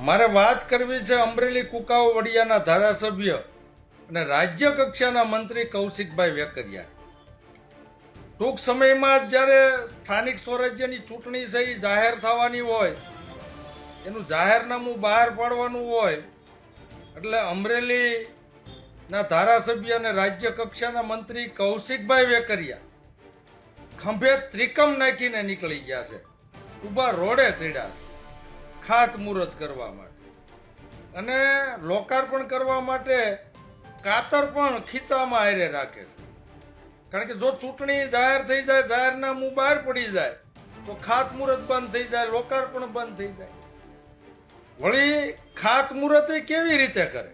મારે વાત કરવી છે અમરેલી કુકાઓ વડિયાના ધારાસભ્ય અને રાજ્ય કક્ષાના મંત્રી કૌશિકભાઈ વેકરિયા. ટૂંક સમયમાં જ્યારે સ્થાનિક સ્વરાજ્યની ચૂંટણી છે એ જાહેર થવાની હોય, એનું જાહેરનામું બહાર પાડવાનું હોય, એટલે અમરેલીના ધારાસભ્ય અને રાજ્ય કક્ષાના મંત્રી કૌશિકભાઈ વેકરિયા ખંભે ત્રિકમ નાખીને નીકળી ગયા છે, ઊભા રોડે ચડ્યા છે ખાતમુહૂર્ત કરવા માટે અને લોકાર્પણ કરવા માટે કાતર પણ ખીચામાં હારે રાખે છે. કારણ કે જો ચૂંટણી જાહેર થઈ જાય, જાહેરનામું બહાર પડી જાય તો ખાતમુહૂર્ત બંધ થઈ જાય, લોકાર્પણ બંધ થઈ જાય. વળી ખાતમુહૂર્ત કેવી રીતે કરે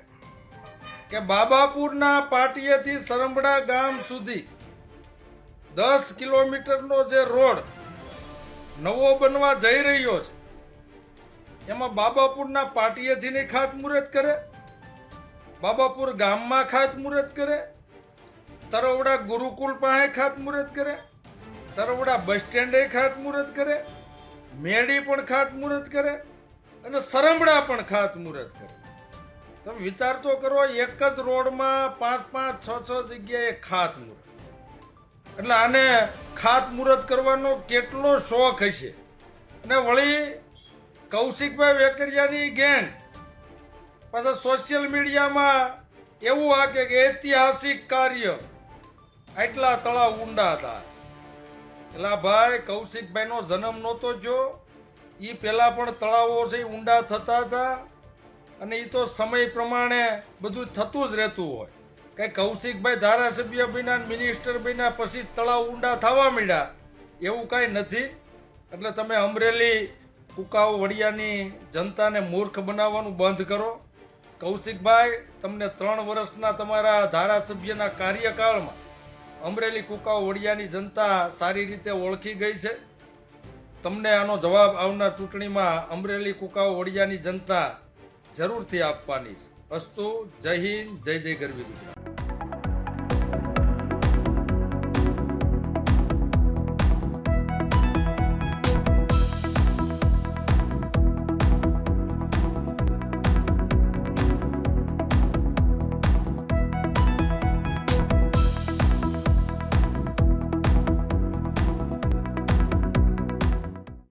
કે બાબાપુરના પાટિયેથી સરંબડા ગામ સુધી 10 કિલોમીટરનો જે રોડ નવો બનવા જઈ રહ્યો છે, એમાં બાબાપુરના પાટિયેથી નહીં ખાતમુહૂર્ત કરે, બાબાપુર ગામમાં ખાતમુહૂર્ત કરે, તરવડા ગુરુકુળ પાસે ખાતમુહૂર્ત કરે, તરવડા બસ સ્ટેન્ડે ખાતમુહૂર્ત કરે, મેડી પણ ખાતમુહૂર્ત કરે અને સરંબડા પણ ખાતમુહૂર્ત કરે. તમે વિચાર તો કરો, એક જ રોડમાં 5-5, 6-6 જગ્યાએ ખાતમુહૂર્ત. એટલે આને ખાતમુહૂર્ત કરવાનો કેટલો શોખ હશે. અને વળી કૌશિકભાઈ વેકરિયાની ગેંગ પાછા સોશિયલ મીડિયામાં એવું હાકે કે ઐતિહાસિક કાર્ય, આટલા તળાવ ઊંડા હતા. એટલે ભાઈ કૌશિકભાઈનો જન્મ નહોતો થયો, એ પહેલા પણ તળાવો છે ઊંડા થતા હતા અને એ તો સમય પ્રમાણે બધું થતું જ રહેતું હોય. કઈ કૌશિકભાઈ ધારાસભ્ય બન્યા, મિનિસ્ટર બન્યા પછી તળાવ ઊંડા થવા માંડ્યા એવું કાંઈ નથી. એટલે તમે અમરેલી કુકાઓ વડિયાની જનતાને મૂર્ખ બનાવવાનું બંધ કરો. કૌશિકભાઈ, તમને 3 વર્ષના તમારા ધારાસભ્યના કાર્યકાળમાં અમરેલી કુકાઓ વડિયાની જનતા સારી રીતે ઓળખી ગઈ છે. તમને આનો જવાબ આવનાર ચૂંટણીમાં અમરેલી કુકાઓ વડિયાની જનતા જરૂરથી આપવાની છે. અસ્તુ. જય હિન્દ, જય જય ગરવી ગુજરાત.